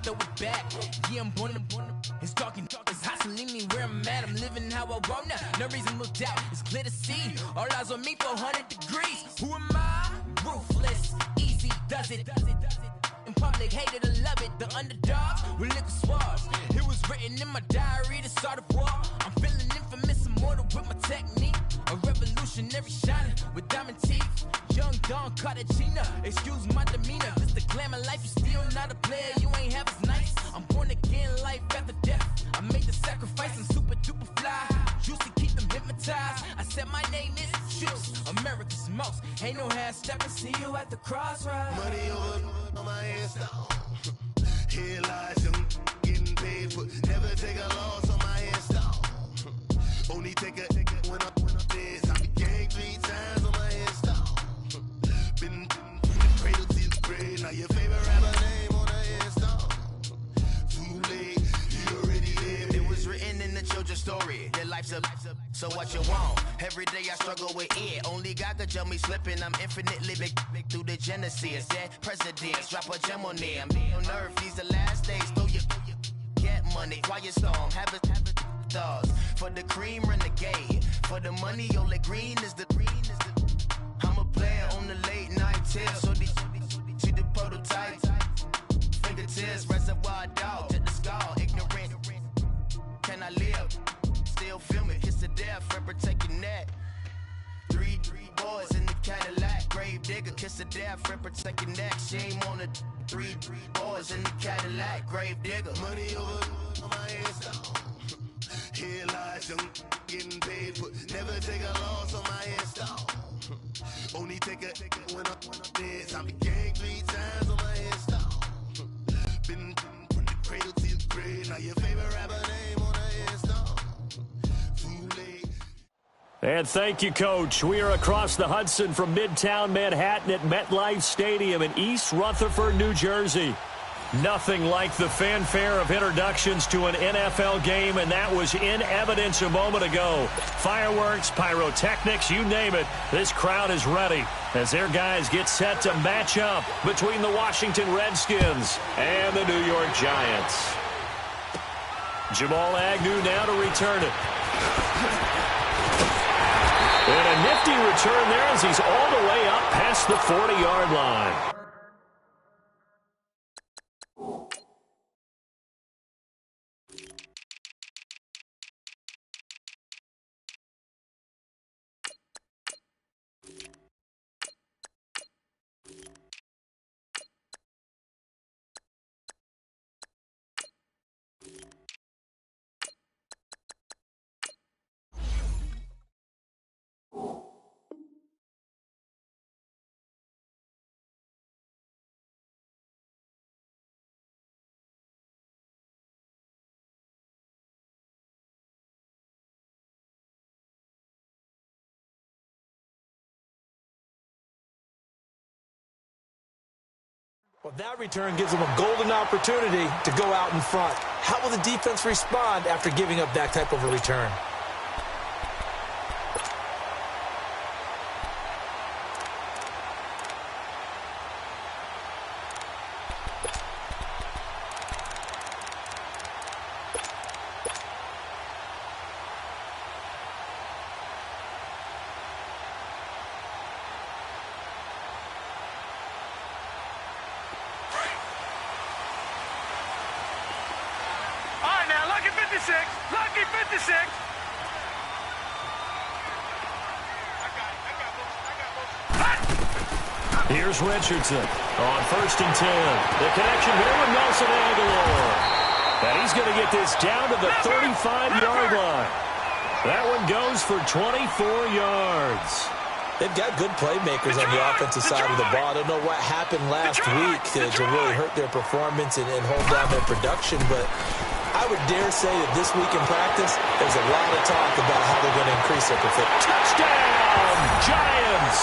throw it back. Yeah, I'm born to. It's talking, it's hustling me where I'm at. I'm living how I want now. No reasonable doubt, it's clear to see. All eyes on me, 400 degrees. Who am I? Ruthless, easy, does it. In public, hated or love it. The underdogs with liquor swabs. It was written in my diary, the start of war. I'm feeling infamous, immortal with my technique. A revolutionary shining with diamond teeth. Young Don Cartagena, excuse my demeanor. This the glamour life, you still not a player. You ain't half as nice. I'm born again, life after death. I made the sacrifice and super duper fly. Juicy, keep them hypnotized. I said my name is Juice, America's most. Ain't no half stepping. See you at the crossroads. Money over on my install. Here lies young, getting paid for. Never take a loss on my install. Only take a when I'm dead. I be gang 3 times on my install. Been from the cradle to the grave. Now your favorite rapper name on the install. Too late, you already lived. It was written in the children's story. Their life's a so what you want? Every day I struggle with it. Only God could tell me slipping. I'm infinitely big through the genesis. Dead presidents, drop a gem on them. On earth, these the last days. Throw your get money, quiet storm. Have it stars. For the cream, renegade. For the money, only green is the. I'm a player on the late night tips. So these see the prototype. Fingertips, reservoir dog. To the skull, ignorant. Can I live? Still film it, kiss to death, friend protect your neck. Three boys in the Cadillac, grave digger, kiss to death, friend protect your neck. Shame on the three boys in the Cadillac, grave digger. Money over on my install. Here lies young, getting paid for. Never take a loss on my install. Only take a when I'm dead. I be gang 3 times on my install. Been from the cradle to the grave. Now your favorite rapper name on the install. And thank you, Coach. We are across the Hudson from Midtown Manhattan at MetLife Stadium in East Rutherford, New Jersey. Nothing like the fanfare of introductions to an NFL game, and that was in evidence a moment ago. Fireworks, pyrotechnics, you name it. This crowd is ready as their guys get set to match up between the Washington Redskins and the New York Giants. Jamal Agnew now to return it. And a nifty return there as he's all the way up past the 40-yard line. Well, that return gives them a golden opportunity to go out in front. How will the defense respond after giving up that type of a return? Lucky 56. Here's Richardson on 1st and 10. The connection here with Nelson Aguilar. And he's going to get this down to the 35-yard line. That one goes for 24 yards. They've got good playmakers on the offensive side of the ball. I don't know what happened last week to really hurt their performance and hold down their production, but I would dare say that this week in practice, there's a lot of talk about how they're going to increase their performance. Touchdown, Giants!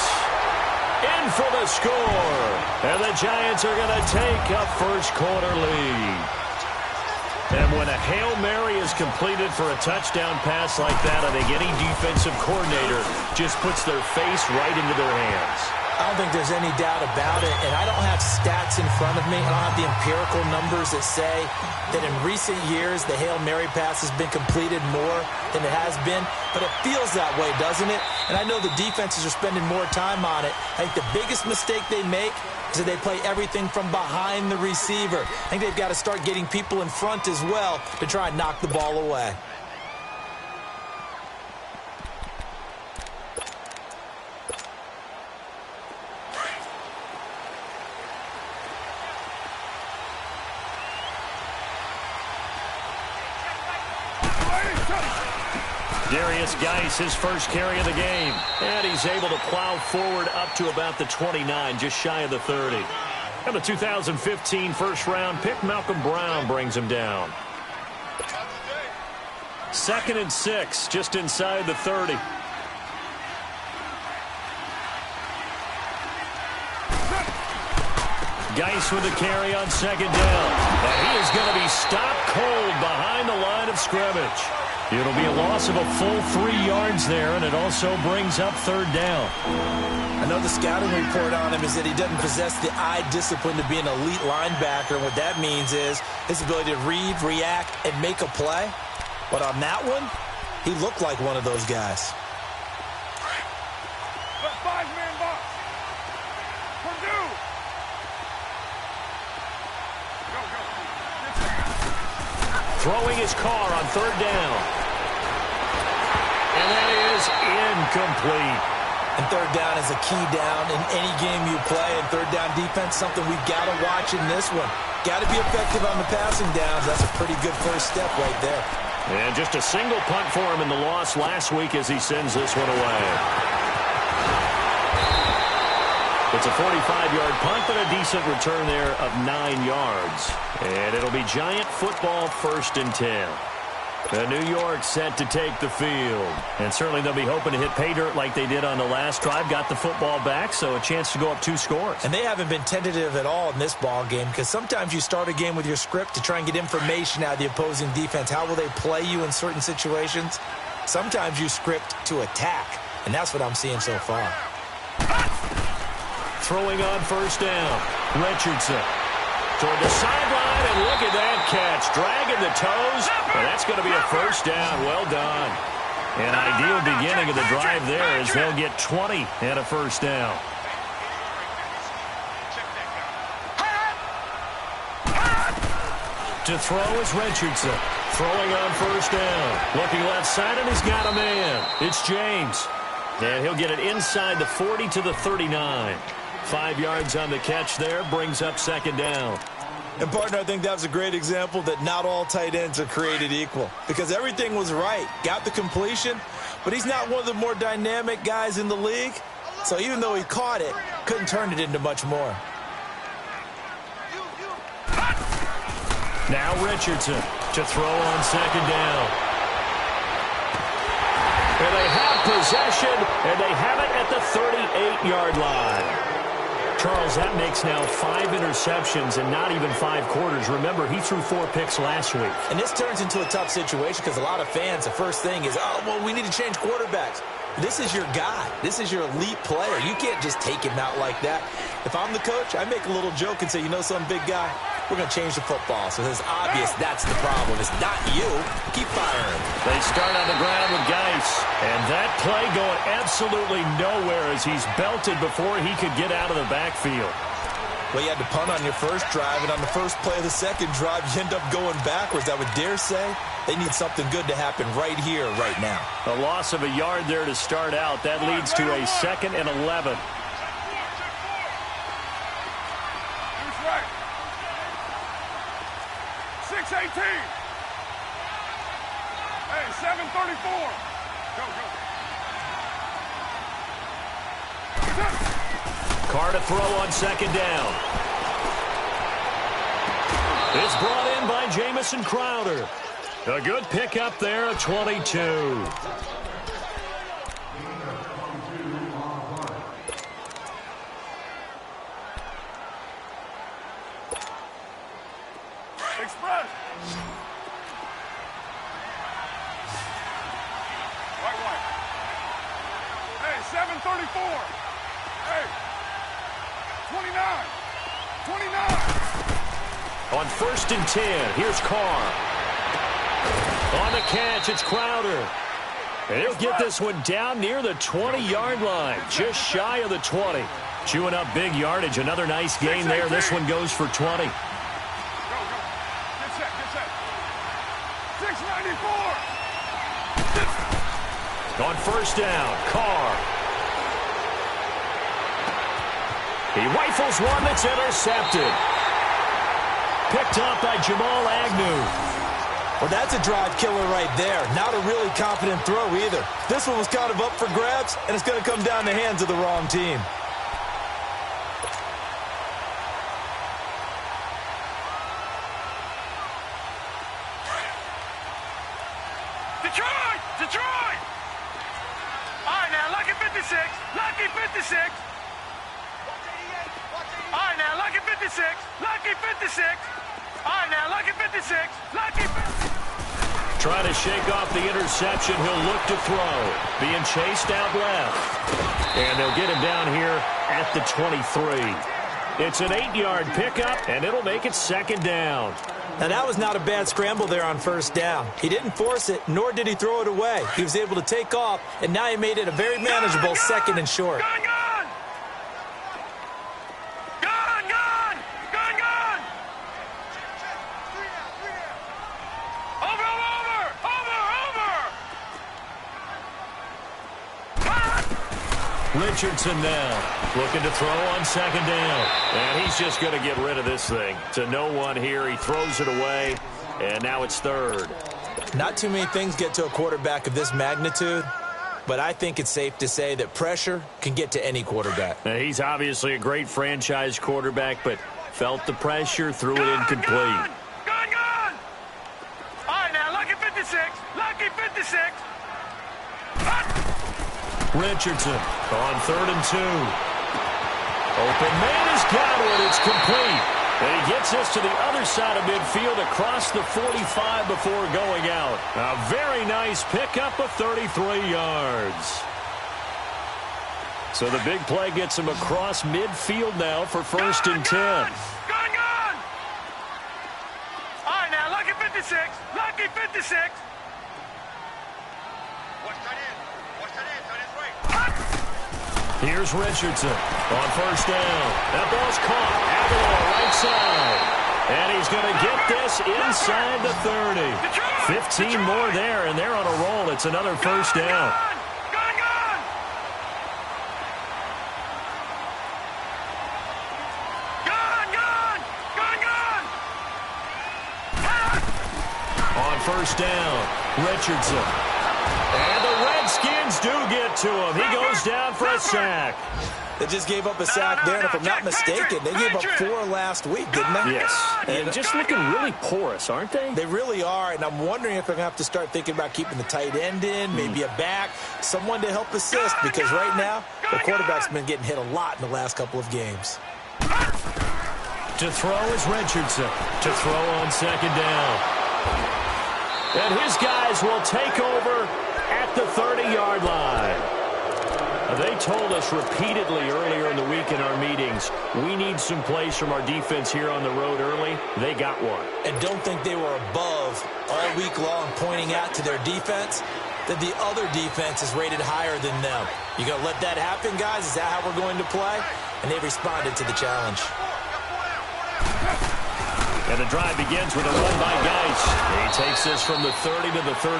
In for the score. And the Giants are going to take a first-quarter lead. And when a Hail Mary is completed for a touchdown pass like that, I think any defensive coordinator just puts their face right into their hands. I don't think there's any doubt about it, and I don't have stats in front of me. I don't have the empirical numbers that say that in recent years the Hail Mary pass has been completed more than it has been, but it feels that way, doesn't it? And I know the defenses are spending more time on it. I think the biggest mistake they make is that they play everything from behind the receiver. I think they've got to start getting people in front as well to try and knock the ball away. Darius Geis, his first carry of the game. And he's able to plow forward up to about the 29, just shy of the 30. And the 2015 first-round pick, Malcolm Brown, brings him down. 2nd and 6, just inside the 30. Geis with the carry on 2nd down. And he is going to be stopped cold behind the line of scrimmage. It'll be a loss of a full 3 yards there, and it also brings up 3rd down. I know the scouting report on him is that he doesn't possess the eye discipline to be an elite linebacker, and what that means is his ability to read, react, and make a play. But on that one, he looked like one of those guys. The 5-man box. Purdue. Throwing his car on 3rd down. And that is incomplete. And 3rd down is a key down in any game you play. And 3rd down defense, something we've got to watch in this one. Got to be effective on the passing downs. That's a pretty good first step right there. And just a single punt for him in the loss last week as he sends this one away. It's a 45-yard punt, but a decent return there of 9 yards. And it'll be Giant football 1st and 10. The New York set to take the field. And certainly they'll be hoping to hit pay dirt like they did on the last drive. Got the football back, so a chance to go up 2 scores. And they haven't been tentative at all in this ball game, because sometimes you start a game with your script to try and get information out of the opposing defense. How will they play you in certain situations? Sometimes you script to attack, and that's what I'm seeing so far. Throwing on 1st down. Richardson toward the sideline, and look at that catch. Dragging the toes, and that's going to be a 1st down. Well done. An ideal beginning of the drive there as they'll get 20 and a 1st down. To throw is Richardson. Throwing on 1st down. Looking left side, and he's got a man. It's James. And he'll get it inside the 40 to the 39. 5 yards on the catch there, brings up 2nd down. And, partner, I think that was a great example that not all tight ends are created equal, because everything was right. Got the completion, but he's not one of the more dynamic guys in the league. So even though he caught it, couldn't turn it into much more. Now Richardson to throw on 2nd down. And they have possession, and they have it at the 38-yard line. Charles, that makes now 5 interceptions and not even 5 quarters. Remember, he threw 4 picks last week. And this turns into a tough situation because a lot of fans, the first thing is, oh, well, we need to change quarterbacks. This is your guy. This is your elite player. You can't just take him out like that. If I'm the coach, I make a little joke and say, you know some big guy, we're going to change the football. So it's obvious that's the problem. It's not you. Keep firing. They start on the ground with Geis. And that play going absolutely nowhere as he's belted before he could get out of the backfield. Well, you had to punt on your first drive, and on the first play of the second drive, you end up going backwards. I would dare say they need something good to happen right here, right now. A loss of a yard there to start out. That leads to a 2nd and 11. Who's right? 6:18. Hey, 7:34. Go, go. Carr to throw on 2nd down. It's brought in by Jamison Crowder. A good pickup there at 22. Express. Right. Hey, 7:34. Hey. 29. 29. On 1st and 10, here's Carr. On the catch, it's Crowder. And he'll get this one down near the 20-yard line, just shy of the 20. Chewing up big yardage. Another nice gain there. This one goes for 20. Go, go. Get set, get set. 694. On 1st down, Carr. He rifles one that's intercepted. Picked up by Jamal Agnew. Well, that's a drive killer right there. Not a really confident throw either. This one was kind of up for grabs, and it's going to come down the hands of the wrong team. Detroit! Detroit! All right, now, lucky 56. Lucky 56. All right, now, lucky 56. Lucky 56. All right, now, lucky 56. Lucky 56. Trying to shake off the interception. He'll look to throw. Being chased out left. And they'll get him down here at the 23. It's an 8-yard pickup, and it'll make it 2nd down. Now, that was not a bad scramble there on 1st down. He didn't force it, nor did he throw it away. He was able to take off, and now he made it a very manageable 2nd and short. Gun, gun! Gun, gun! Gun, gun! Over, over! Over, over! Richardson now looking to throw on 2nd down. And he's just going to get rid of this thing. To no one here. He throws it away. And now it's 3rd. Not too many things get to a quarterback of this magnitude, but I think it's safe to say that pressure can get to any quarterback. Now, he's obviously a great franchise quarterback, but felt the pressure, threw it incomplete. Gun, gun! All right, now, lucky 56. Lucky 56. Richardson on 3rd and 2. Open man has got it. It's complete. And he gets this to the other side of midfield across the 45 before going out. A very nice pickup of 33 yards. So the big play gets him across midfield now for 1st and 10. Gun, gun! All right, now, lucky 56. Lucky 56. Here's Richardson on 1st down. That ball's caught. Aguilar right side. And he's going to get this inside the 30. 15 more there, and they're on a roll. It's another 1st down. Gun, gun! Gun, gun! Gun, gun! On 1st down, Richardson. And the Redskins do get to him. He goes down for a sack. They just gave up a sack there, and if I'm not mistaken, they gave up 4 last week, didn't they? Yes. And just looking really porous, aren't they? They really are, and I'm wondering if they're going to have to start thinking about keeping the tight end in, maybe a back, someone to help assist, because right now, the quarterback's been getting hit a lot in the last couple of games. To throw is Richardson. To throw on 2nd down. And his guys will take over at the 30-yard line. They told us repeatedly earlier in the week in our meetings, we need some plays from our defense here on the road early. They got one. And don't think they were above all week long pointing out to their defense that the other defense is rated higher than them. You going to let that happen, guys? Is that how we're going to play? And they responded to the challenge. And the drive begins with a run by Geis. He takes this from the 30 to the 34.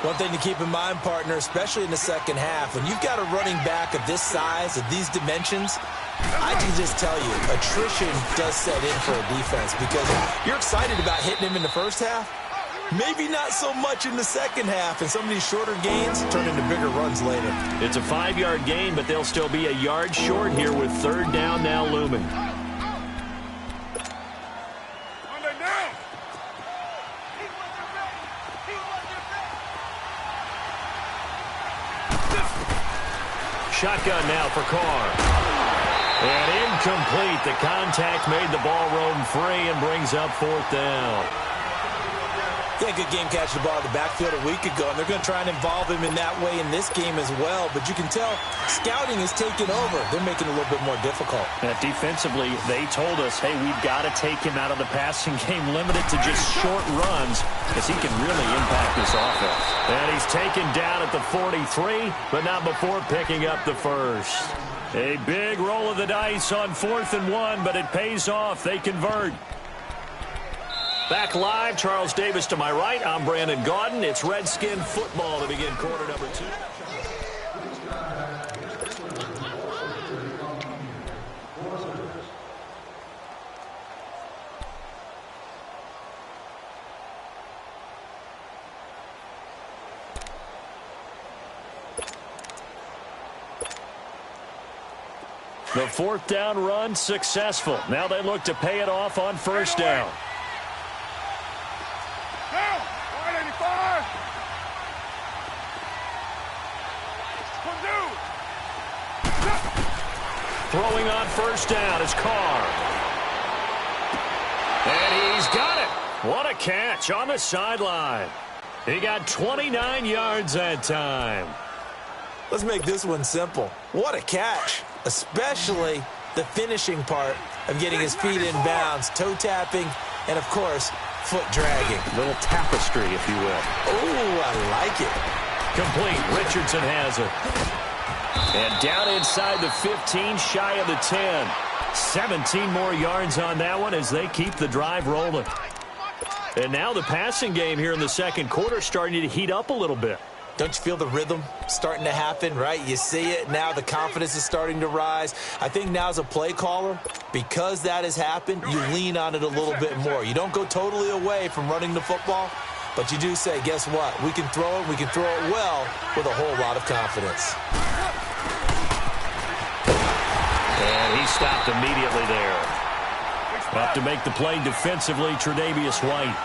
One thing to keep in mind, partner, especially in the second half, when you've got a running back of this size, of these dimensions, I can just tell you, attrition does set in for a defense because you're excited about hitting him in the first half. Maybe not so much in the second half, and some of these shorter gains turn into bigger runs later. It's a 5-yard gain, but they'll still be a yard short here with 3rd down now looming. Shotgun now for Carr. And incomplete. The contact made the ball roam free and brings up 4th down. Yeah, good game catching the ball in the backfield a week ago, and they're going to try and involve him in that way in this game as well. But you can tell scouting is taking over. They're making it a little bit more difficult. Defensively, they told us, hey, we've got to take him out of the passing game, limited to just short runs, because he can really impact this offense. And he's taken down at the 43, but not before picking up the first. A big roll of the dice on 4th and 1, but it pays off. They convert. Back live, Charles Davis to my right. I'm Brandon Gaudin. It's Redskin football to begin quarter number 2. The 4th down run successful. Now they look to pay it off on 1st down. Throwing on 1st down is Carr. And he's got it. What a catch on the sideline. He got 29 yards that time. Let's make this one simple. What a catch, especially the finishing part of getting his feet in bounds, toe tapping, and, of course, foot dragging. Little tapestry, if you will. Oh, I like it. Complete. Richardson has it. And down inside the 15, shy of the 10. 17 more yards on that one as they keep the drive rolling. And now the passing game here in the 2nd quarter starting to heat up a little bit. Don't you feel the rhythm starting to happen, right? You see it now. The confidence is starting to rise. I think now as a play caller, because that has happened, you lean on it a little bit more. You don't go totally away from running the football, but you do say, guess what? We can throw it. We can throw it well with a whole lot of confidence. And he stopped immediately there. Have to make the play defensively, Tre'Davious White.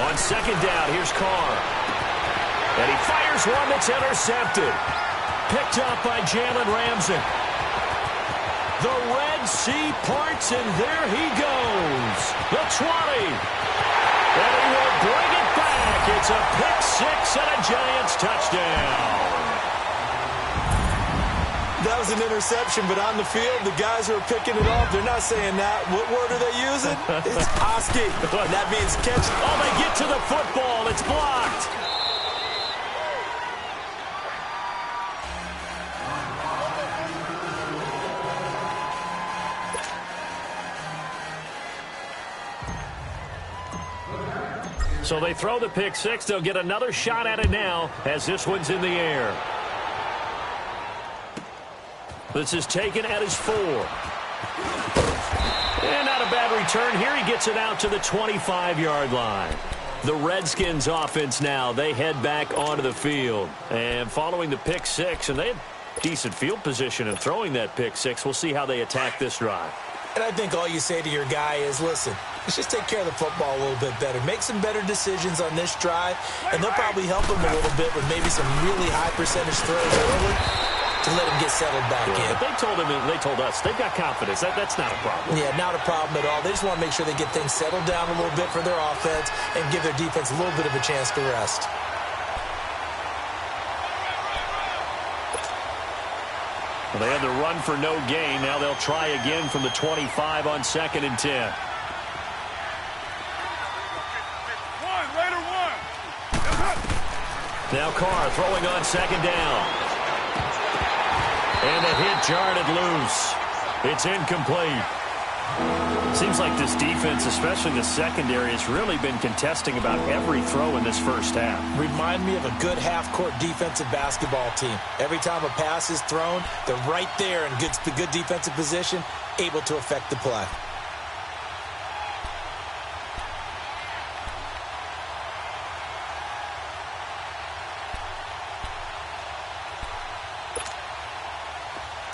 On 2nd down, here's Carr. And he fires one that's intercepted. Picked up by Jalen Ramsey. The Red Sea parts, and there he goes. The 20. And he will bring it back. It's a pick-6 and a Giants touchdown. That was an interception, but on the field, the guys who are picking it off, they're not saying that. What word are they using? It's Oski. And that means catch. Oh, they get to the football. It's blocked. So they throw the pick-6. They'll get another shot at it now as this one's in the air. This is taken at his 4. And not a bad return here. He gets it out to the 25-yard line. The Redskins offense now, they head back onto the field. And following the pick-6, and they had decent field position in throwing that pick-6. We'll see how they attack this drive. And I think all you say to your guy is, listen, let's just take care of the football a little bit better. Make some better decisions on this drive, and they'll probably help him a little bit with maybe some really high percentage throws early to let him get settled back in. But they told us they've got confidence. That's not a problem. Yeah, not a problem at all. They just want to make sure they get things settled down a little bit for their offense and give their defense a little bit of a chance to rest. Well, they had the run for no gain. Now they'll try again from the 25 on 2nd and 10. Now Carr throwing on 2nd down. And the hit jarred it loose. It's incomplete. Seems like this defense, especially the secondary, has really been contesting about every throw in this first half. Remind me of a good half-court defensive basketball team. Every time a pass is thrown, they're right there in good defensive position, able to affect the play.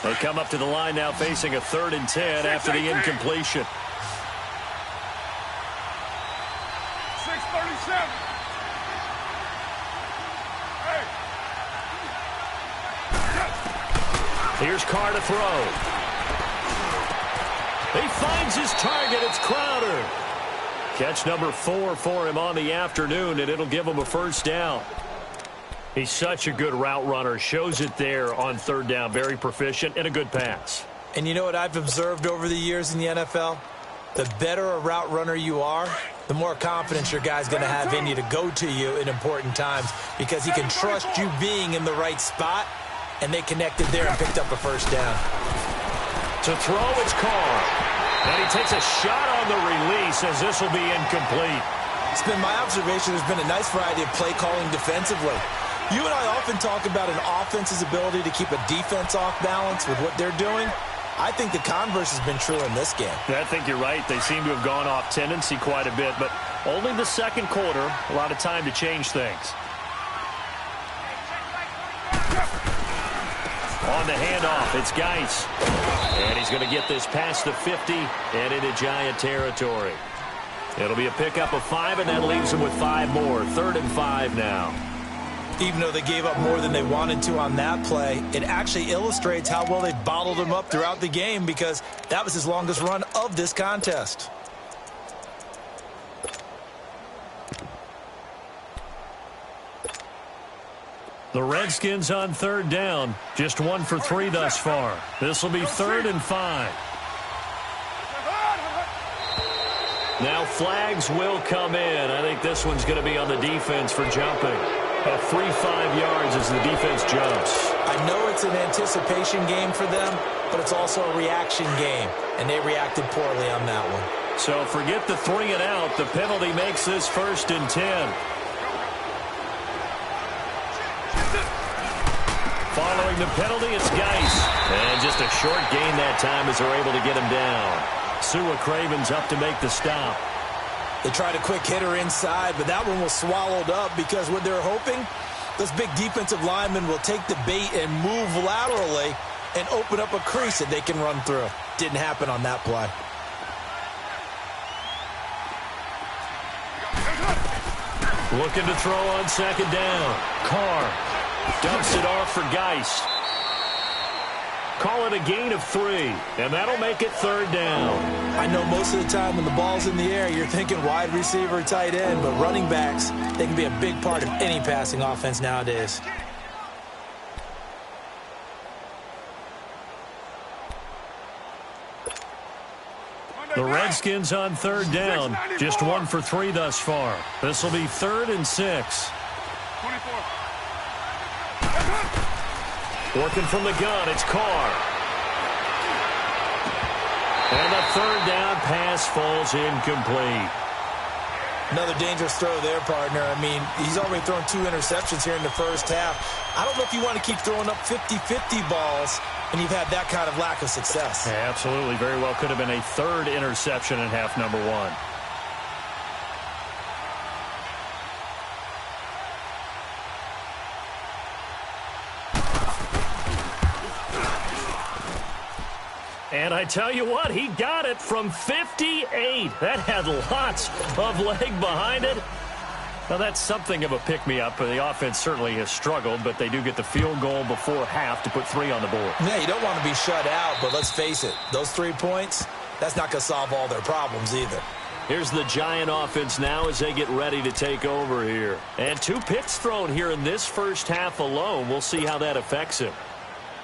They come up to the line now facing a 3rd and 10 after the incompletion. 6:37. Hey. Here's Carr to throw. He finds his target. It's Crowder. Catch number 4 for him on the afternoon, and it'll give him a first down. He's such a good route runner. Shows it there on third down. Very proficient and a good pass. And you know what I've observed over the years in the NFL? The better a route runner you are, the more confidence your guy's going to have in you to go to you in important times because he can trust you being in the right spot, and they connected there and picked up a first down. To throw, it's Carr. And he takes a shot on the release as this will be incomplete. It's been my observation there's been a nice variety of play calling defensively. You and I often talk about an offense's ability to keep a defense off balance with what they're doing. I think the converse has been true in this game. I think you're right. They seem to have gone off tendency quite a bit, but only the second quarter, a lot of time to change things. On the handoff, it's Geis. And he's going to get this past the 50 and into Giant territory. It'll be a pickup of 5, and that leaves him with 5 more. 3rd and 5 now. Even though they gave up more than they wanted to on that play, it actually illustrates how well they bottled him up throughout the game because that was his longest run of this contest. The Redskins on 3rd down. Just 1 for 3 thus far. This will be 3rd and 5. Now flags will come in. I think this one's going to be on the defense for jumping. A free 5 yards as the defense jumps. I know it's an anticipation game for them, but it's also a reaction game, and they reacted poorly on that one. So forget the 3 and out. The penalty makes this 1st and 10. Following the penalty, it's Geis. And just a short gain that time as they're able to get him down. Sua Craven's up to make the stop. They tried a quick hitter inside, but that one was swallowed up because what they're hoping, those big defensive linemen will take the bait and move laterally and open up a crease that they can run through. Didn't happen on that play. Looking to throw on 2nd down. Carr dumps it off for Geis. Call it a gain of 3, and that'll make it 3rd down. I know most of the time when the ball's in the air, you're thinking wide receiver, tight end, but running backs, they can be a big part of any passing offense nowadays. The Redskins on 3rd down. Just 1 for 3 thus far. This will be 3rd and 6. 24. Working from the gun, it's Carr. And the 3rd down pass falls incomplete. Another dangerous throw there, partner. I mean, he's already thrown 2 interceptions here in the first half. I don't know if you want to keep throwing up 50-50 balls, and you've had that kind of lack of success. Yeah, absolutely. Very well could have been a 3rd interception in half number 1. And I tell you what, he got it from 58. That had lots of leg behind it. Now, that's something of a pick-me-up. The offense certainly has struggled, but they do get the field goal before half to put 3 on the board. Yeah, you don't want to be shut out, but let's face it, those 3 points, that's not going to solve all their problems either. Here's the Giant offense now as they get ready to take over here. And 2 picks thrown here in this first half alone. We'll see how that affects him.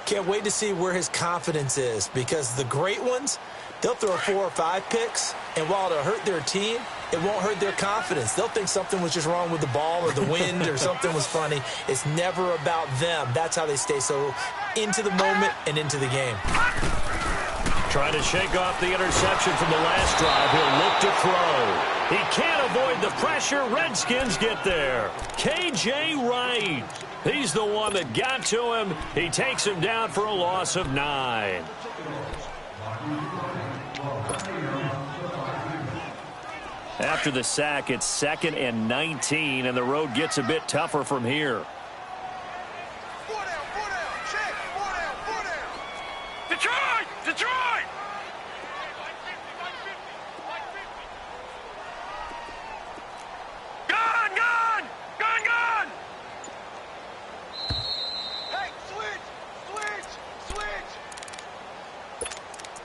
Can't wait to see where his confidence is because the great ones, they'll throw 4 or 5 picks, and while it'll hurt their team, it won't hurt their confidence. They'll think something was just wrong with the ball or the wind or something was funny. It's never about them. That's how they stay so into the moment and into the game. Trying to shake off the interception from the last drive. He'll look to throw. He can't avoid the pressure. Redskins get there. K.J. Wright. He's the one that got to him. He takes him down for a loss of 9. After the sack, it's 2nd and 19, and the road gets a bit tougher from here. Detroit! Detroit! Gun! Gun! Gun! Gun! Hey, switch! Switch! Switch!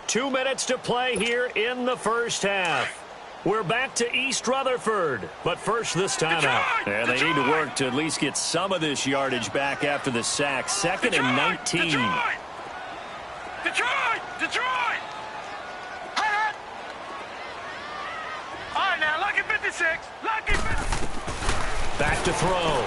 2 minutes to play here in the first half. We're back to East Rutherford, but first this time out. And they need to work to at least get some of this yardage back after the sack. 2nd and 19. Detroit! All right, now, lucky 56. Lucky 56. Back to throw.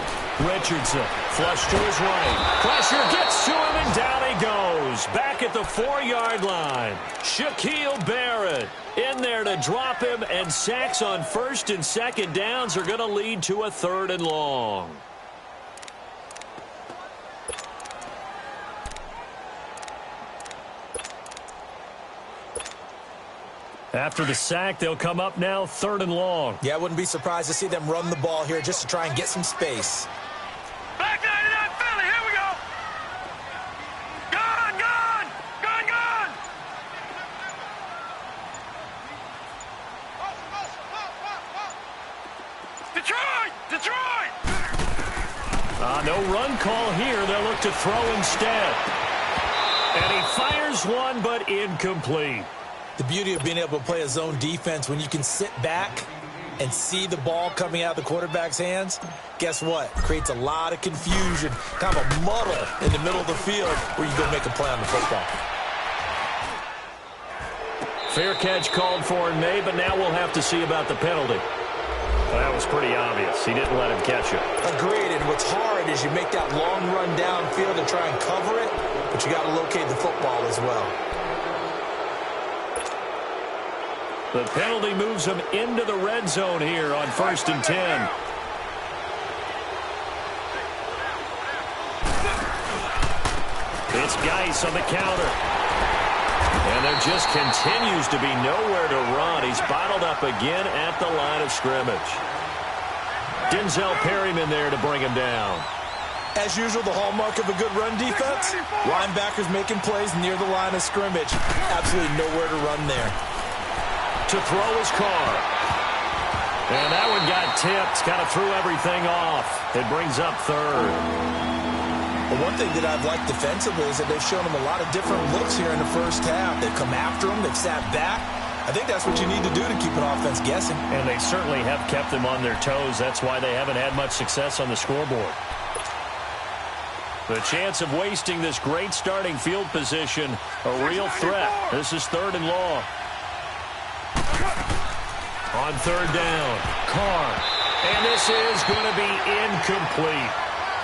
Richardson, flush to his right. Pressure gets to him, and down he goes. Back at the 4-yard line. Shaquille Barrett in there to drop him, and sacks on 1st and 2nd downs are going to lead to a 3rd and long. After the sack, they'll come up now 3rd and long. Yeah, I wouldn't be surprised to see them run the ball here just to try and get some space. Back 99 Philly, here we go. Gone. Detroit. No run call here. They'll look to throw instead. And he fires one, but incomplete. The beauty of being able to play a zone defense when you can sit back and see the ball coming out of the quarterback's hands, guess what? Creates a lot of confusion, kind of a muddle in the middle of the field where you go make a play on the football. Fair catch called for and made, but now we'll have to see about the penalty. Well, that was pretty obvious. He didn't let him catch it. Agreed, and what's hard is you make that long run downfield and try and cover it, but you got to locate the football as well. The penalty moves him into the red zone here on 1st and 10. It's Geis on the counter. And there just continues to be nowhere to run. He's bottled up again at the line of scrimmage. Denzel Perryman there to bring him down. As usual, the hallmark of a good run defense, linebackers making plays near the line of scrimmage. Absolutely nowhere to run there. To throw his car. And that one got tipped. Kind of threw everything off. It brings up 3rd. Well, one thing that I've liked defensively is that they've shown him a lot of different looks here in the first half. They've come after him. They've sat back. I think that's what you need to do to keep an offense guessing. And they certainly have kept them on their toes. That's why they haven't had much success on the scoreboard. The chance of wasting this great starting field position, a real threat. This is 3rd and long. On 3rd down, Carr. And this is going to be incomplete.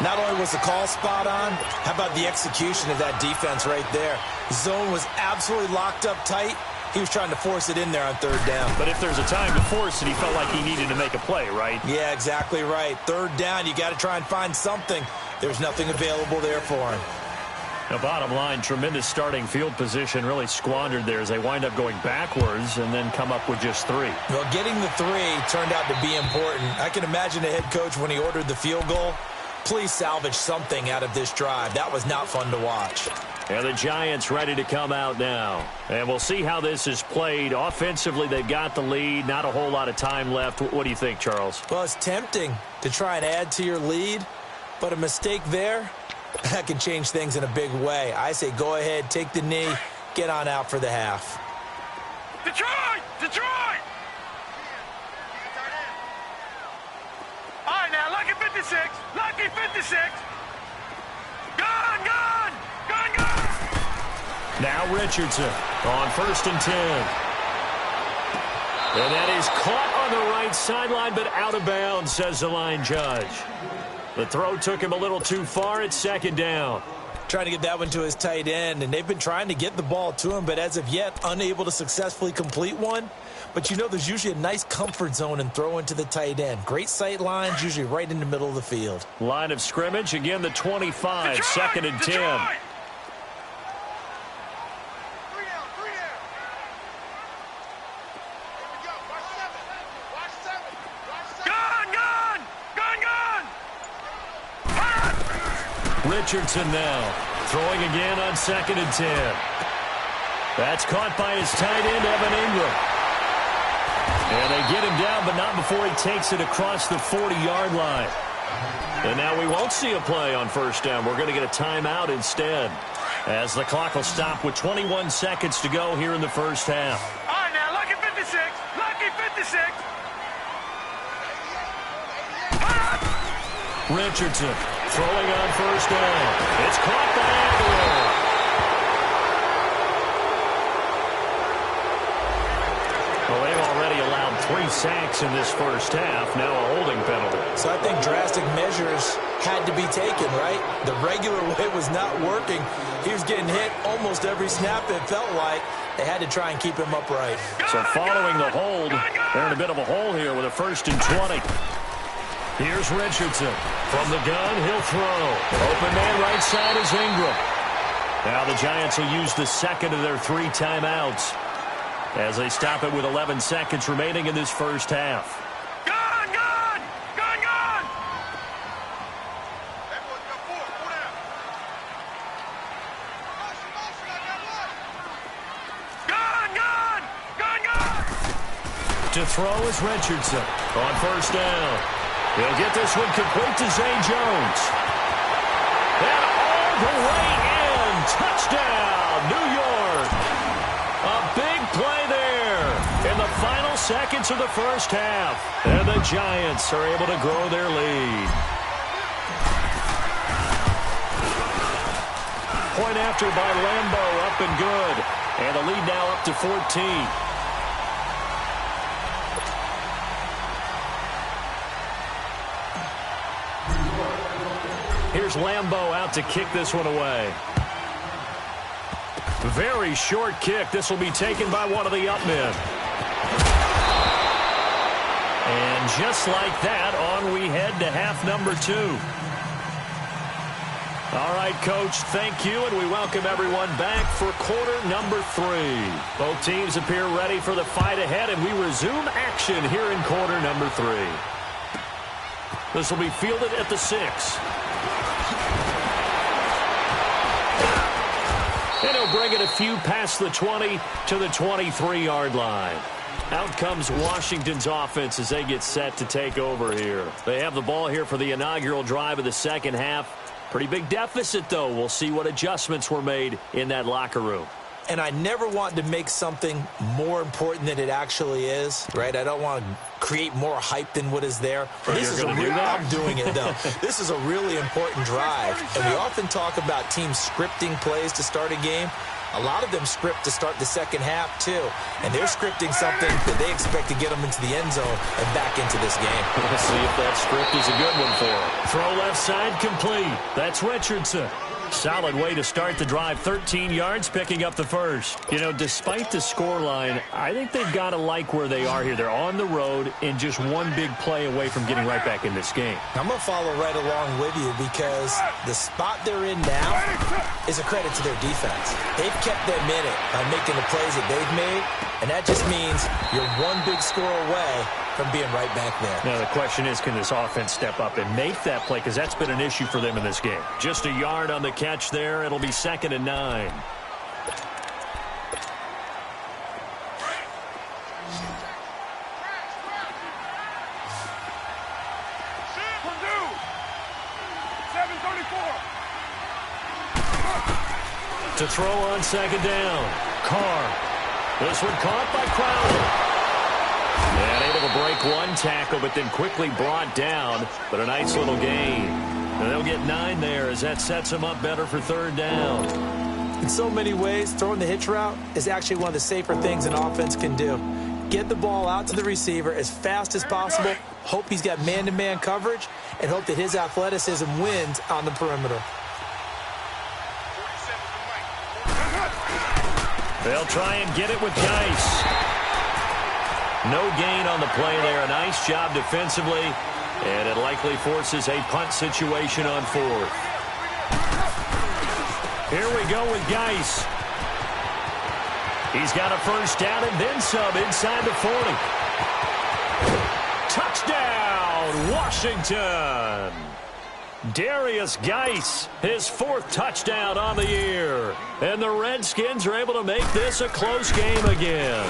Not only was the call spot on, how about the execution of that defense right there? Zone was absolutely locked up tight. He was trying to force it in there on 3rd down. But if there's a time to force it, he felt like he needed to make a play, right? Yeah, exactly right. 3rd down, you got to try and find something. There's nothing available there for him. Now, bottom line, tremendous starting field position, really squandered there as they wind up going backwards and then come up with just 3. Well, getting the 3 turned out to be important. I can imagine the head coach when he ordered the field goal. Please salvage something out of this drive. That was not fun to watch. And the Giants ready to come out now. And we'll see how this is played. Offensively, they've got the lead. Not a whole lot of time left. What do you think, Charles? Well, it's tempting to try and add to your lead, but a mistake there, that can change things in a big way. I say go ahead, take the knee, get on out for the half. Detroit! All right, now, lucky 56. Lucky 56. Gone! Now Richardson on 1st and 10. And that is caught on the right sideline, but out of bounds, says the line judge. The throw took him a little too far. It's 2nd down. Trying to get that one to his tight end, and they've been trying to get the ball to him, but as of yet, unable to successfully complete one. But you know there's usually a nice comfort zone in throwing to the tight end. Great sight lines, usually right in the middle of the field. Line of scrimmage, again the 25, 2nd and 10. Richardson now throwing again on 2nd and 10. That's caught by his tight end, Evan Ingram. And they get him down, but not before he takes it across the 40-yard line. And now we won't see a play on first down. We're going to get a timeout instead, as the clock will stop with 21 seconds to go here in the first half. All right, now, lucky 56. Lucky 56. Richardson throwing on first down. It's caught by Aguilar. Well, they've already allowed 3 sacks in this first half. Now a holding penalty. So I think drastic measures had to be taken, right? The regular way was not working. He was getting hit almost every snap, it felt like. They had to try and keep him upright. So following the hold, they're in a bit of a hole here with a 1st and 20. Here's Richardson. From the gun, he'll throw. Open man right side is Ingram. Now the Giants will use the second of their 3 timeouts as they stop it with 11 seconds remaining in this first half. Gun, gun! Gun, gun! Gun, gun! Gun, gun! To throw is Richardson on first down. He'll get this one complete to Zay Jones. And all the way in. Touchdown, New York. A big play there in the final seconds of the first half. And the Giants are able to grow their lead. Point after by Lambo, up and good. And the lead now up to 14. Here's Lambo out to kick this one away. Very short kick. This will be taken by one of the up men. And just like that, on we head to half number 2. All right, Coach, thank you, and we welcome everyone back for quarter number 3. Both teams appear ready for the fight ahead, and we resume action here in quarter number 3. This will be fielded at the 6. And he'll bring it a few past the 20 to the 23-yard line. Out comes Washington's offense as they get set to take over here. They have the ball here for the inaugural drive of the second half. Pretty big deficit, though. We'll see what adjustments were made in that locker room. And I never want to make something more important than it actually is, right? I don't want to create more hype than what is there. This is I'm doing it, though. This is a really important drive. And we often talk about teams scripting plays to start a game. A lot of them script to start the second half, too. And they're scripting something that they expect to get them into the end zone and back into this game. We'll see if that script is a good one for them. Throw left side complete. That's Richardson. Solid way to start the drive. 13 yards, picking up the first. You know, despite the scoreline, I think they've got to like where they are here. They're on the road and just one big play away from getting right back in this game. I'm going to follow right along with you because the spot they're in now is a credit to their defense. They've kept them in it by making the plays that they've made, and that just means you're one big score away from being right back there. Now, the question is, can this offense step up and make that play? Because that's been an issue for them in this game. Just a yard on the catch there. It'll be 2nd and 9. To throw on 2nd down. Carr. This one caught by Crowder. And able to break one tackle, but then quickly brought down. But a nice little gain. And they'll get 9 there as that sets them up better for 3rd down. In so many ways, throwing the hitch route is actually one of the safer things an offense can do. Get the ball out to the receiver as fast as possible, hope he's got man-to-man coverage, and hope that his athleticism wins on the perimeter. They'll try and get it with Geis. No gain on the play there. A nice job defensively. And it likely forces a punt situation on 4th. Here we go with Geis. He's got a first down and then some inside the 40. Touchdown, Washington. Darius Geis, his 4th touchdown on the year. And the Redskins are able to make this a close game again.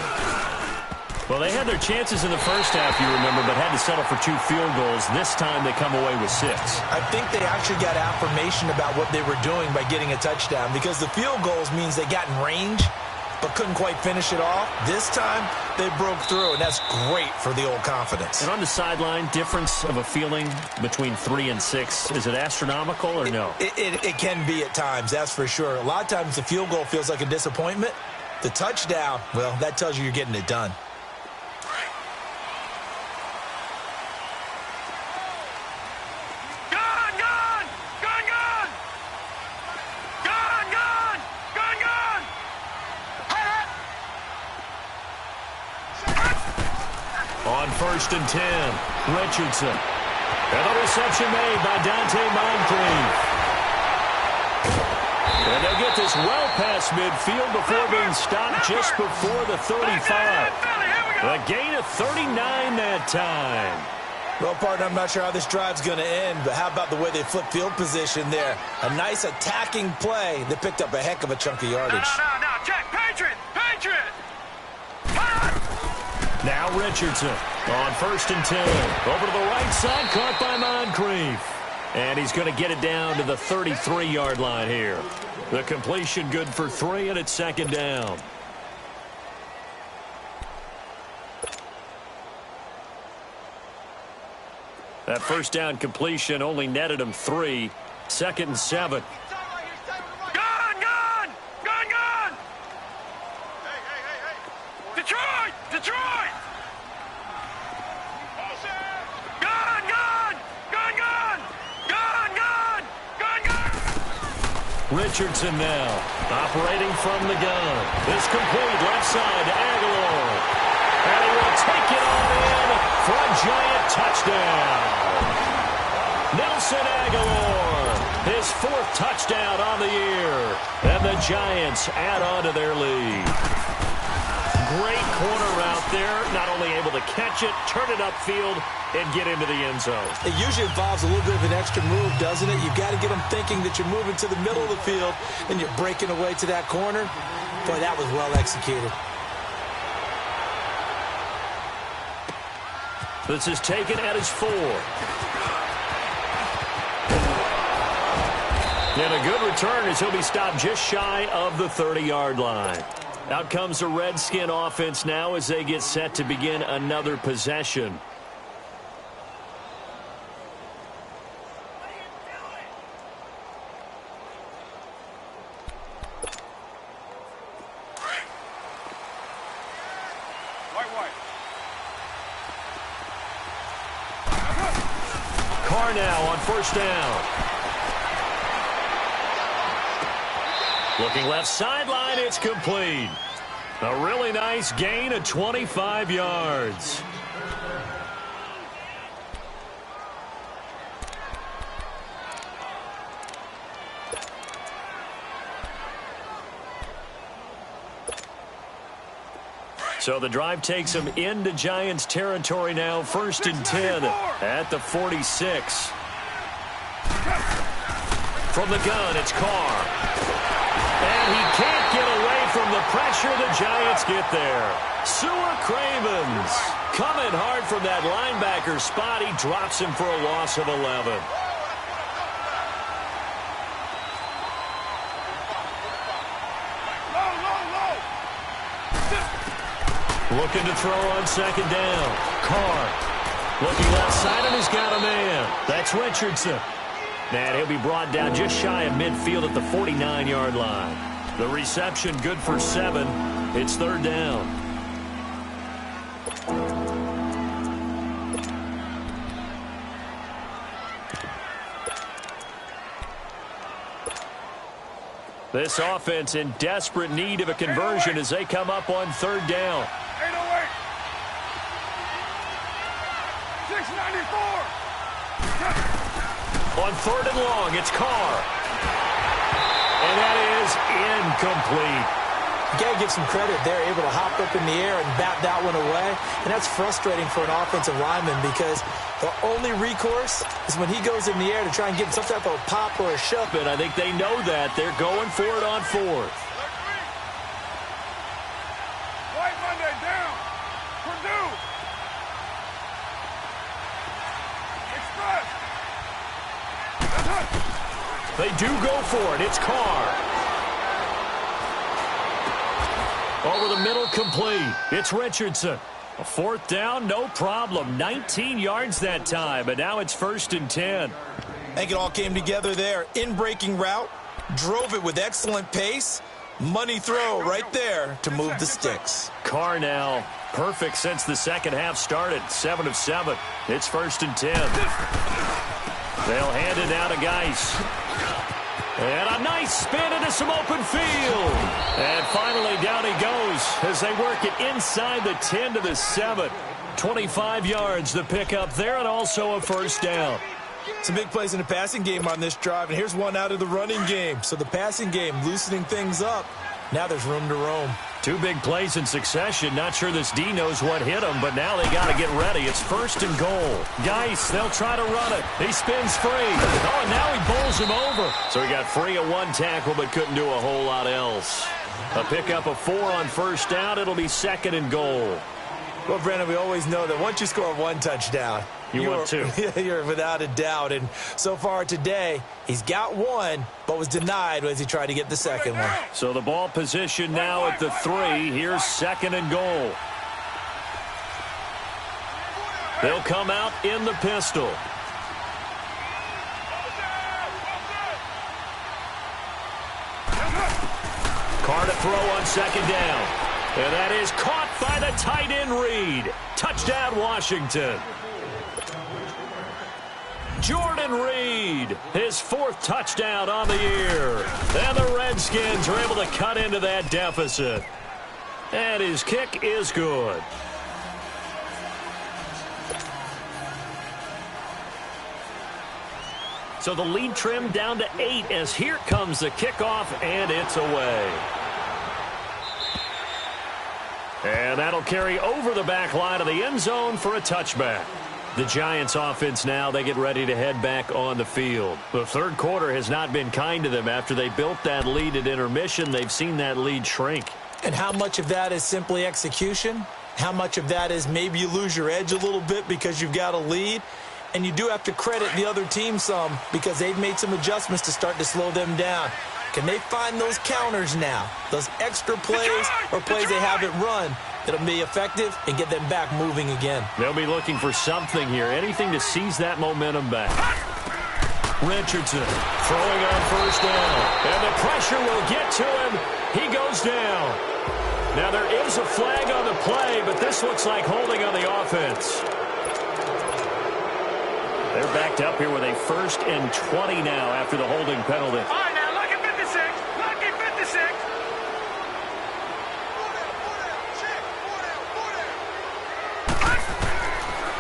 Well, they had their chances in the first half, you remember, but had to settle for 2 field goals. This time they come away with 6. I think they actually got affirmation about what they were doing by getting a touchdown, because the field goals means they got in range but couldn't quite finish it off. This time they broke through, and that's great for the old confidence. And on the sideline, difference of a feeling between 3 and 6, is it astronomical or no? It can be at times, that's for sure. A lot of times the field goal feels like a disappointment. The touchdown, well, that tells you you're getting it done. On 1st and 10, Richardson. And the reception made by Moncrief. And they'll get this well past midfield before being stopped just before the 35. A gain of 39 that time. Well, partner, I'm not sure how this drive's going to end, but how about the way they flipped field position there? A nice attacking play that picked up a heck of a chunk of yardage. No, check, Patriot! Now Richardson on 1st and 10. Over to the right side, caught by Moncrief. And he's going to get it down to the 33-yard line here. The completion good for 3, and it's 2nd down. That first down completion only netted him 3. 2nd and 7. Detroit! Richardson now, operating from the gun. It's complete left side to Aguilar. And he will take it on in for a giant touchdown. Nelson Aguilar, his 4th touchdown on the year. And the Giants add on to their lead. Great corner route there, not only able to catch it, turn it upfield, and get into the end zone. It usually involves a little bit of an extra move, doesn't it? You've got to get them thinking that you're moving to the middle of the field and you're breaking away to that corner. Boy, that was well executed. This is taken at his 4. And a good return as he'll be stopped just shy of the 30-yard line. Out comes the Redskin offense now as they get set to begin another possession. Carr now on 1st down. Looking left sideline, it's complete. A really nice gain of 25 yards. So the drive takes them into Giants territory now. 1st and 10 at the 46. From the gun, it's Carr. And he can't get away from the pressure. The Giants get there. Sewer Cravens coming hard from that linebacker spot. He drops him for a loss of 11. Looking to throw on 2nd down. Carr looking left side, and he's got a man. That's Richardson. And he'll be brought down just shy of midfield at the 49-yard line. The reception good for 7. It's 3rd down. This offense in desperate need of a conversion as they come up on 3rd down. 808. 694. On 3rd and long, it's Carr. And that is incomplete. You got to give some credit. They're able to hop up in the air and bat that one away. And that's frustrating for an offensive lineman because the only recourse is when he goes in the air to try and get some type of pop or a shove. And I think they know that. They're going for it on 4th. White Monday down. They do go for it. It's Carr. Over the middle, complete. It's Richardson. A fourth down, no problem. 19 yards that time, and now it's 1st and 10. I think it all came together there. In-breaking route, drove it with excellent pace. Money throw right there to move the sticks. Carr now perfect since the second half started. 7 of 7. It's 1st and 10. They'll hand it now to Geis. And a nice spin into some open field. And finally down he goes as they work it inside the 10 to the 7. 25 yards the pickup there, and also a 1st down. Some big plays in the passing game on this drive, and here's one out of the running game. So the passing game loosening things up. Now there's room to roam. 2 big plays in succession. Not sure this D knows what hit him, but now they got to get ready. It's 1st and goal. Geis, they'll try to run it. He spins free. Oh, and now he bowls him over. So he got free of 1 tackle, but couldn't do a whole lot else. A pickup of 4 on 1st down. It'll be 2nd and goal. Well, Brandon, we always know that once you score 1 touchdown, you want 2. You're without a doubt. And so far today, he's got 1, but was denied as he tried to get the second one. So the ball position now at the 3. Here's 2nd and goal. They'll come out in the pistol. Carr to throw on 2nd down. And that is caught by the tight end Reed. Touchdown, Washington. Jordan Reed, his 4th touchdown on the year. And the Redskins are able to cut into that deficit. And his kick is good. So the lead trimmed down to 8 as here comes the kickoff, and it's away. And that'll carry over the back line of the end zone for a touchback. The Giants offense now, they get ready to head back on the field. The third quarter has not been kind to them. After they built that lead at intermission, they've seen that lead shrink. And how much of that is simply execution? How much of that is maybe you lose your edge a little bit because you've got a lead? And you do have to credit the other team some because they've made some adjustments to start to slow them down. Can they find those counters now, those extra plays or plays they haven't run that'll be effective and get them back moving again? They'll be looking for something here, anything to seize that momentum back. Richardson throwing on 1st down, and the pressure will get to him. He goes down. Now there is a flag on the play, but this looks like holding on the offense. They're backed up here with a 1st and 20 now after the holding penalty. All right, now, lucky 56. Lucky 56.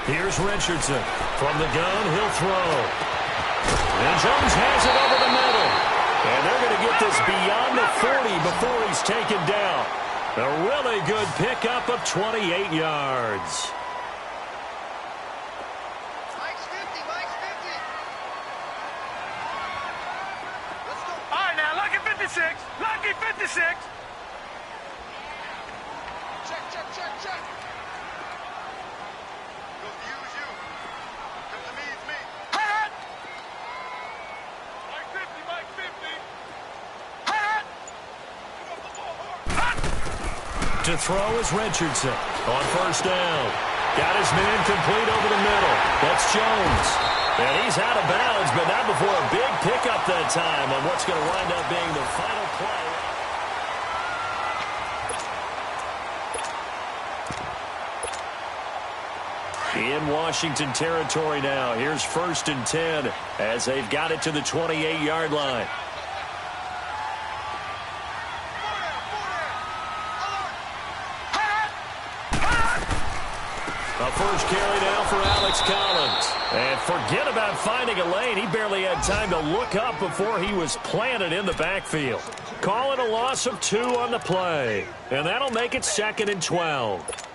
Here's Richardson. From the gun, he'll throw. And Jones has it over the middle. And they're going to get this beyond the 40 before he's taken down. A really good pickup of 28 yards. Lucky 56. Check. Use you. Come to me, it's me. Hat! Mike 50. Hat! To throw is Richardson on 1st down. Got his man complete over the middle. That's Jones. And he's out of bounds, but not before a big pickup that time on what's going to wind up being the final play. In Washington territory now. Here's 1st and 10 as they've got it to the 28-yard line. A first carry now for Alex Collins. And forget about finding a lane. He barely had time to look up before he was planted in the backfield. Calling a loss of 2 on the play. And that'll make it 2nd and 12.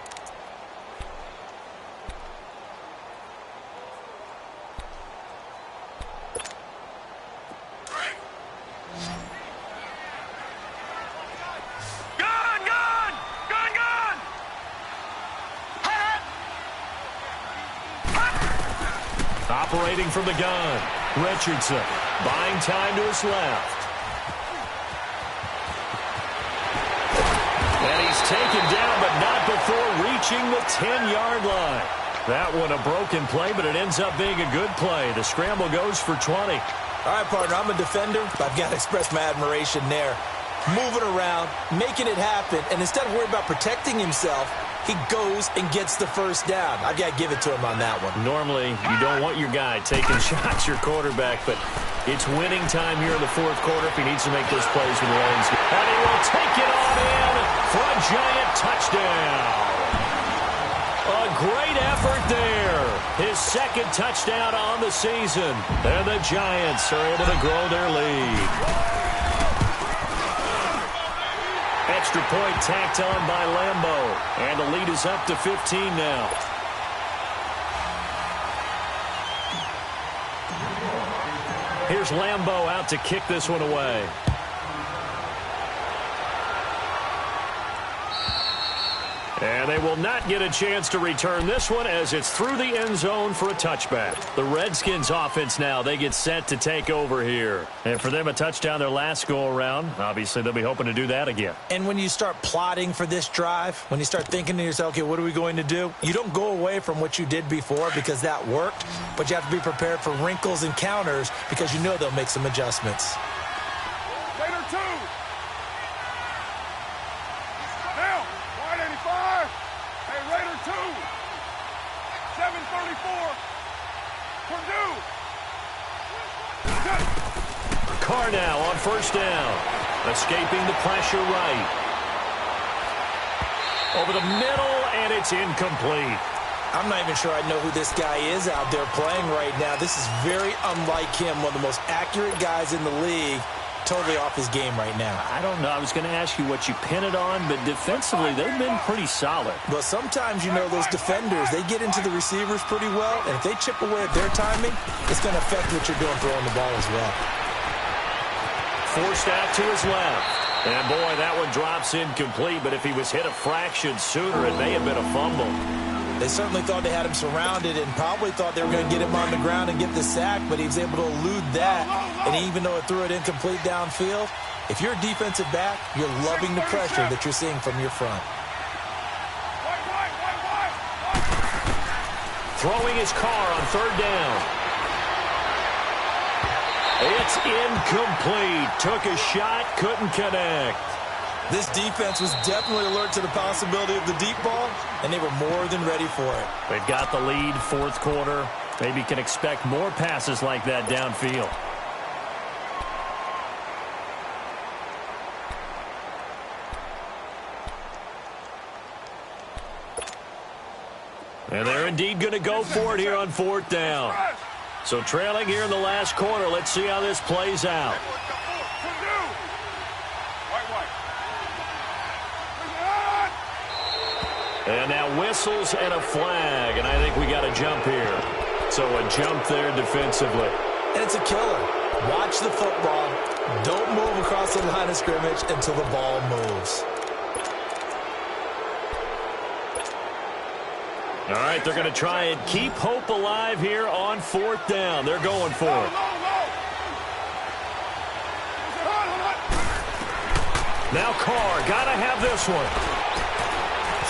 Operating from the gun. Richardson buying time to his left. And he's taken down, but not before reaching the 10-yard line. That one a broken play, but it ends up being a good play. The scramble goes for 20. All right, partner, I'm a defender, but I've got to express my admiration there. Moving around, making it happen, and instead of worrying about protecting himself, he goes and gets the first down. I've got to give it to him on that one. Normally, you don't want your guy taking shots, your quarterback, but it's winning time here in the fourth quarter if he needs to make those plays with legs. And he will take it on in for a giant touchdown. A great effort there. His second touchdown on the season. And the Giants are able to grow their lead. Extra point tacked on by Lambeau. And the lead is up to 15 now. Here's Lambeau out to kick this one away. And they will not get a chance to return this one as it's through the end zone for a touchback. The Redskins offense now, they get set to take over here. And for them, a touchdown their last go-around. Obviously, they'll be hoping to do that again. And when you start plotting for this drive, when you start thinking to yourself, okay, what are we going to do? You don't go away from what you did before because that worked, but you have to be prepared for wrinkles and counters because you know they'll make some adjustments. Raider 2. Now, wide 85. Hey, Raider 2. 734. Purdue. Carr now on first down. Escaping the pressure right. Over the middle, and it's incomplete. I'm not even sure I know who this guy is out there playing right now. This is very unlike him, one of the most accurate guys in the league. Totally off his game right now. I don't know. I was going to ask you what you pin it on, but defensively, they've been pretty solid. Well, sometimes, you know, those defenders, they get into the receivers pretty well, and if they chip away at their timing, it's going to affect what you're doing throwing the ball as well. Forced out to his left. And, boy, that one drops incomplete, but if he was hit a fraction sooner, it may have been a fumble. They certainly thought they had him surrounded and probably thought they were going to get him on the ground and get the sack, but he was able to elude that. And even though it threw it incomplete downfield, if you're a defensive back, you're loving the pressure that you're seeing from your front. Throwing his car on third down. It's incomplete. Took a shot, couldn't connect. This defense was definitely alert to the possibility of the deep ball, and they were more than ready for it. They've got the lead, fourth quarter. Maybe can expect more passes like that downfield. And they're indeed going to go for it here on fourth down. So trailing here in the last quarter. Let's see how this plays out. And now whistles and a flag, and I think we got a jump here. So a jump there defensively. And it's a killer. Watch the football. Don't move across the line of scrimmage until the ball moves. All right, they're going to try and keep hope alive here on fourth down. They're going for it. Now Carr, got to have this one.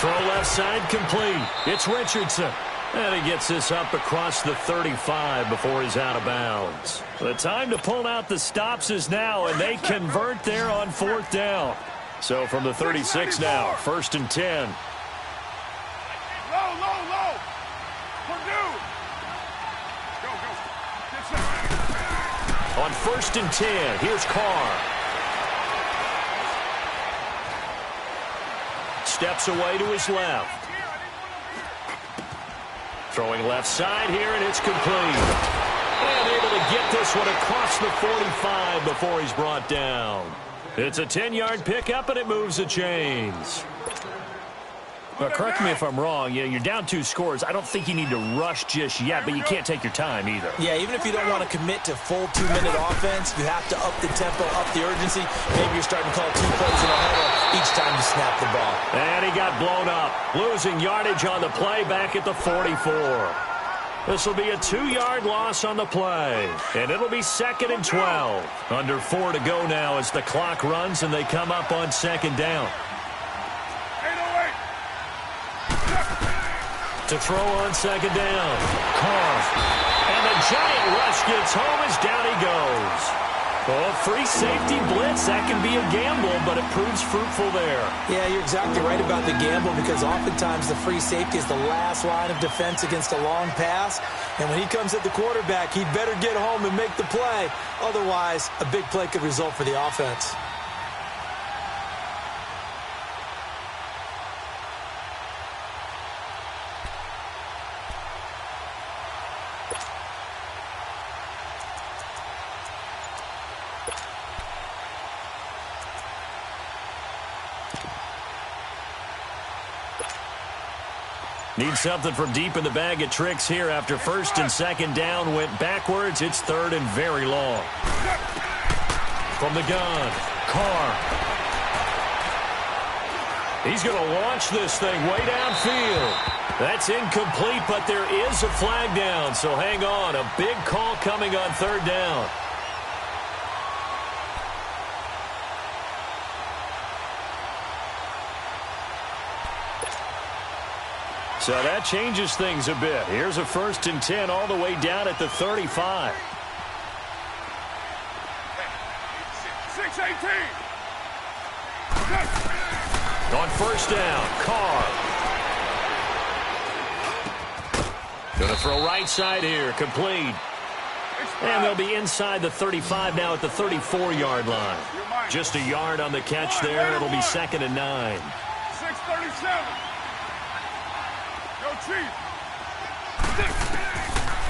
Throw left side complete. It's Richardson. And he gets this up across the 35 before he's out of bounds. The time to pull out the stops is now, and they convert there on fourth down. So from the 36 now, 1st and 10. Low. Purdue. Go. On 1st and 10, here's Carr. Steps away to his left. Throwing left side here, and it's complete. And able to get this one across the 45 before he's brought down. It's a 10-yard pickup, and it moves the chains. Well, correct me if I'm wrong. You're down 2 scores. I don't think you need to rush just yet, but you can't take your time either. Yeah, even if you don't want to commit to full 2-minute offense, you have to up the tempo, up the urgency. Maybe you're starting to call 2 plays in a huddle each time you snap the ball. And he got blown up. Losing yardage on the play back at the 44. This will be a 2-yard loss on the play, and it'll be 2nd and 12. Under 4 to go now as the clock runs and they come up on 2nd down. To throw on 2nd down. Carr. And the giant rush gets home as down he goes. Oh, free safety blitz, that can be a gamble, but it proves fruitful there. Yeah, you're exactly right about the gamble because oftentimes the free safety is the last line of defense against a long pass. And when he comes at the quarterback, he'd better get home and make the play. Otherwise, a big play could result for the offense. Need something from deep in the bag of tricks here after 1st and 2nd down went backwards. It's 3rd and very long. From the gun, Carr. He's going to launch this thing way downfield. That's incomplete, but there is a flag down, so hang on. A big call coming on 3rd down. So that changes things a bit. Here's a 1st and 10 all the way down at the 35. 6-18. On 1st down, Carr. Going to throw right side here, complete. And they'll be inside the 35 now at the 34-yard line. Just a yard on the catch there. It'll be 2nd and 9. 6:37.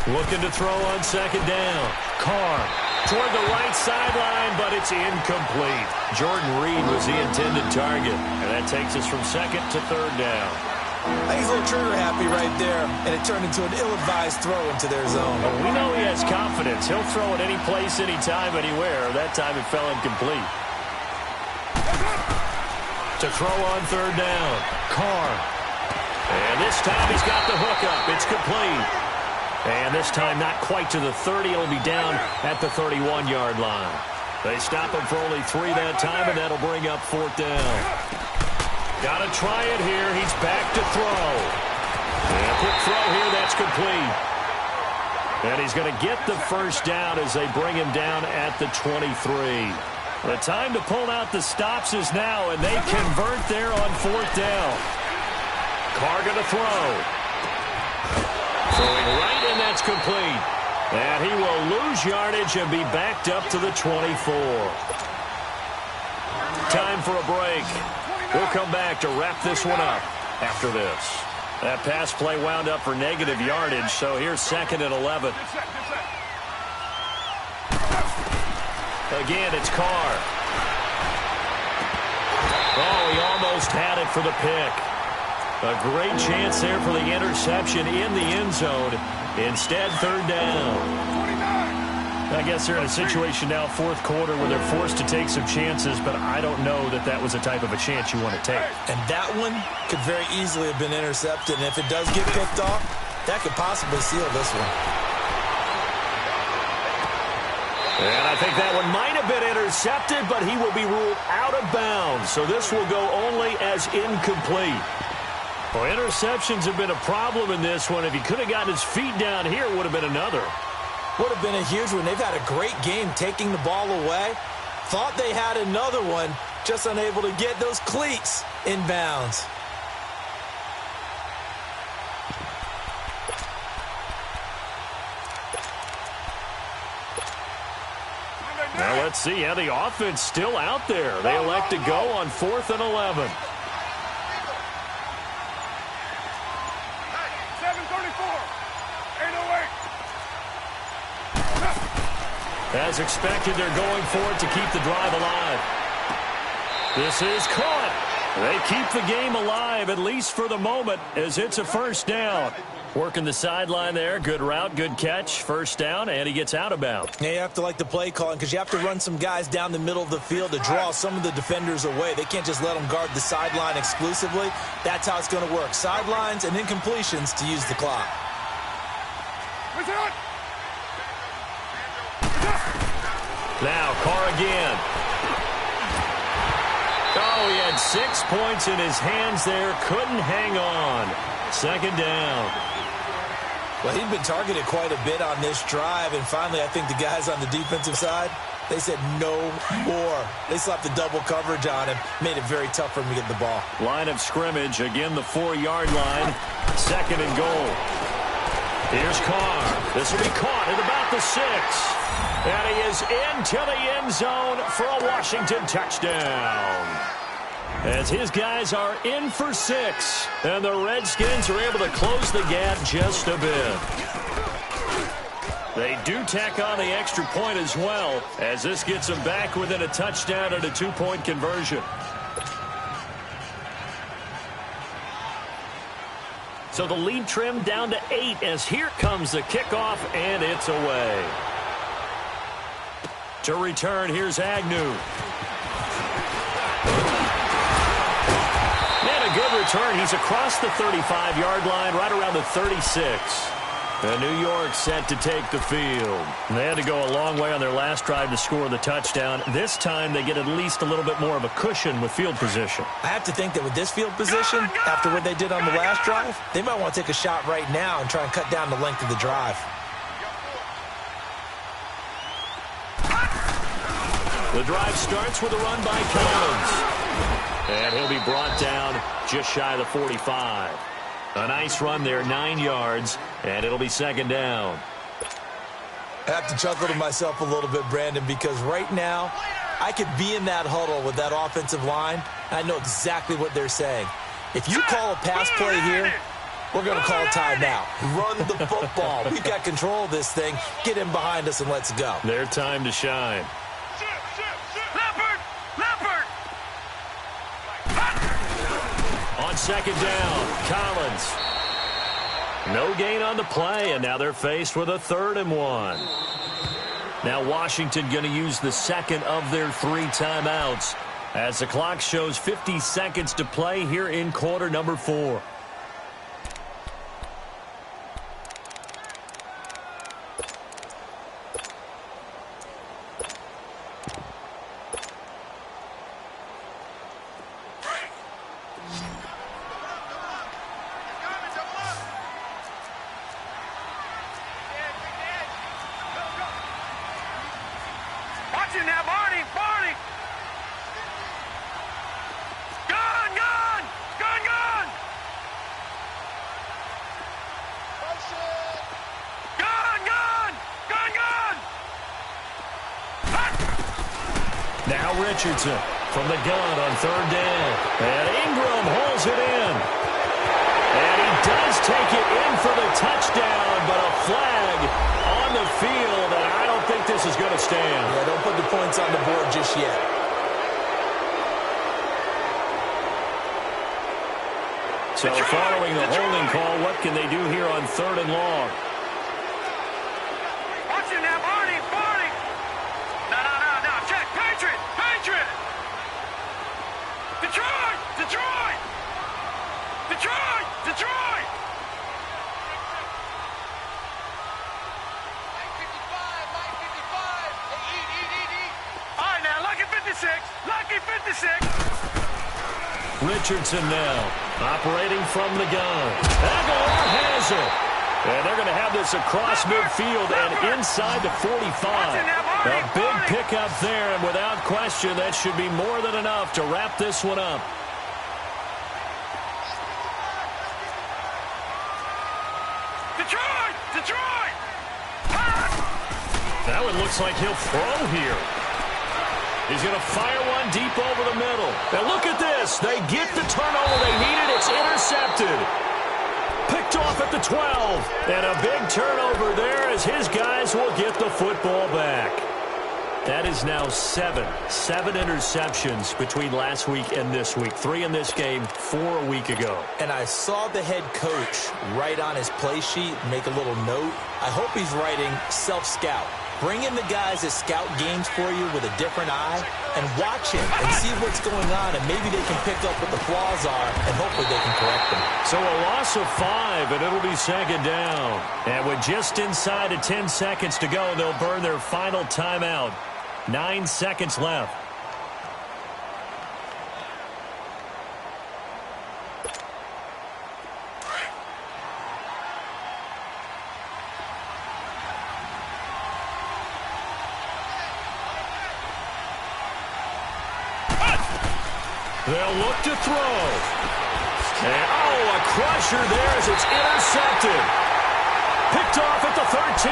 Looking to throw on 2nd down. Carr toward the right sideline, but it's incomplete. Jordan Reed was the intended target, and that takes us from 2nd to 3rd down. I think he's a little trigger happy right there, and it turned into an ill-advised throw into their zone. Well, we know he has confidence. He'll throw it any place, anytime, anywhere. That time it fell incomplete. To throw on 3rd down. Carr. And this time he's got the hook up. It's complete. And this time not quite to the 30. It'll be down at the 31-yard line. They stop him for only 3 that time, and that'll bring up 4th down. Got to try it here. He's back to throw. And a quick throw here. That's complete. And he's going to get the 1st down as they bring him down at the 23. The time to pull out the stops is now, and they convert there on 4th down. Carr going to throw. Throwing right, and that's complete. And he will lose yardage and be backed up to the 24. Time for a break. We'll come back to wrap this one up after this. That pass play wound up for negative yardage, so here's 2nd and 11. Again, it's Carr. Oh, he almost had it for the pick. A great chance there for the interception in the end zone. Instead, 3rd down. I guess they're in a situation now, 4th quarter, where they're forced to take some chances, but I don't know that that was the type of a chance you want to take. And that one could very easily have been intercepted, and if it does get picked off, that could possibly seal this one. And I think that one might have been intercepted, but he will be ruled out of bounds, so this will go only as incomplete. Well, interceptions have been a problem in this one. If he could have gotten his feet down here, it would have been another. Would have been a huge one. They've had a great game taking the ball away. Thought they had another one, just unable to get those cleats in bounds. Now let's see how the offense still out there. They elect to go on 4th and 11. 8:08. As expected, they're going for it to keep the drive alive. This is caught. They keep the game alive, at least for the moment, as it's a 1st down. Working the sideline there. Good route, good catch. 1st down, and he gets out of bounds. Yeah, you have to like the play calling because you have to run some guys down the middle of the field to draw some of the defenders away. They can't just let them guard the sideline exclusively. That's how it's going to work. Sidelines and incompletions to use the clock. Now Carr again. Oh, he had 6 points in his hands there. Couldn't hang on. Second down. Well, he'd been targeted quite a bit on this drive, and finally I think the guys on the defensive side, they said no more. They slapped the double coverage on him, made it very tough for him to get the ball. Line of scrimmage, again the 4-yard line, 2nd and goal. Here's Carr. This will be caught at about the 6. And he is into the end zone for a Washington touchdown. As his guys are in for 6, and the Redskins are able to close the gap just a bit. They do tack on the extra point as well, as this gets them back within a touchdown and a 2-point conversion. So the lead trimmed down to 8 as here comes the kickoff, and it's away. To return, here's Agnew. And a good return. He's across the 35-yard line, right around the 36. And New York set to take the field. They had to go a long way on their last drive to score the touchdown. This time they get at least a little bit more of a cushion with field position. I have to think that with this field position, after what they did on the last drive, they might want to take a shot right now and try and cut down the length of the drive. The drive starts with a run by Collins. And he'll be brought down just shy of the 45. A nice run there, 9 yards, and it'll be 2nd down. I have to chuckle to myself a little bit, Brandon, because right now I could be in that huddle with that offensive line, and I know exactly what they're saying. If you call a pass play here, we're going to call a timeout. Run the football. We've got control of this thing. Get in behind us and let's go. Their time to shine. On 2nd down, Collins. No gain on the play, and now they're faced with a 3rd and 1. Now Washington going to use the 2nd of their 3 timeouts as the clock shows 50 seconds to play here in quarter number 4. Richardson from the gun on 3rd down. And Ingram holds it in. And he does take it in for the touchdown, but a flag on the field, and I don't think this is going to stand. Yeah, don't put the points on the board just yet. So following the holding call, what can they do here on 3rd and long? Watch it now, Barney. No. Check. Patriot. Detroit. 9:55. Eat. All right, now, lucky 56. Richardson now operating from the gun. Aguilar has it. And they're going to have this across midfield and inside the 45. A big pickup there, and without question, that should be more than enough to wrap this one up. Detroit! Now it looks like he'll throw here. He's going to fire one deep over the middle. And look at this. They get the turnover they needed. It's intercepted. Picked off at the 12. And a big turnover there as his guys will get the football back. That is now 7 interceptions between last week and this week. 3 in this game, 4 a week ago. And I saw the head coach write on his play sheet, make a little note. I hope he's writing self-scout. Bring in the guys that scout games for you with a different eye and watch him and see what's going on, and maybe they can pick up what the flaws are, and hopefully they can correct them. So a loss of 5, and it'll be 2nd down. And with just inside of 10 seconds to go, they'll burn their final timeout. 9 seconds left. They'll look to throw. And, a crusher there as it's intercepted. Picked off at the 13.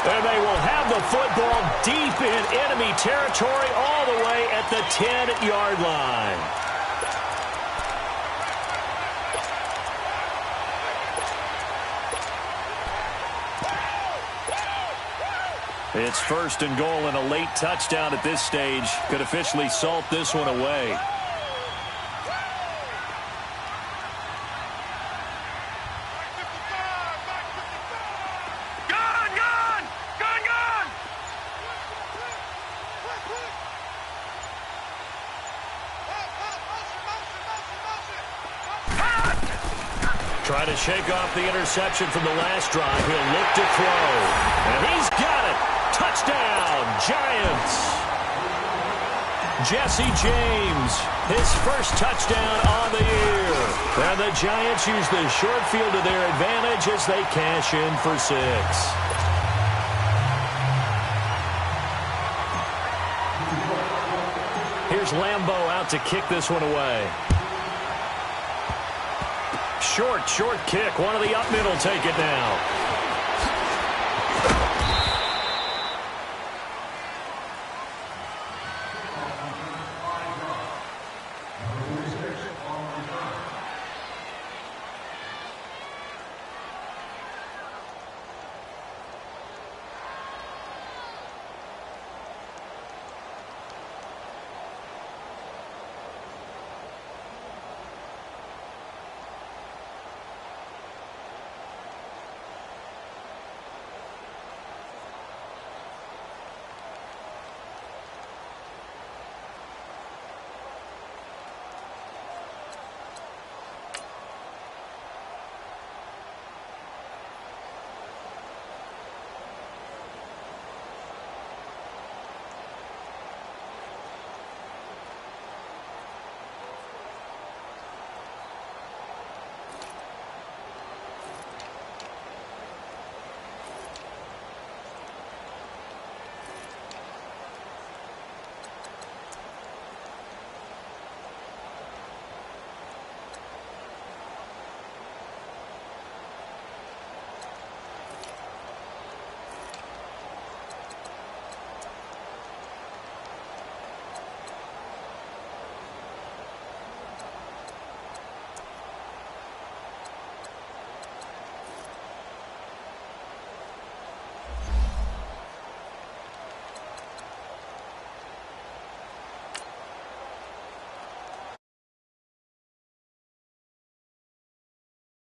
And they will have the football deep in enemy territory all the way at the 10-yard line. It's 1st and goal, and a late touchdown at this stage could officially salt this one away. Try to shake off the interception from the last drive. He'll look to throw. And he's got it. Touchdown, Giants. Jesse James, his first touchdown on the year. And the Giants use the short field to their advantage as they cash in for 6. Here's Lambeau out to kick this one away. Short kick. One of the up middle take it now.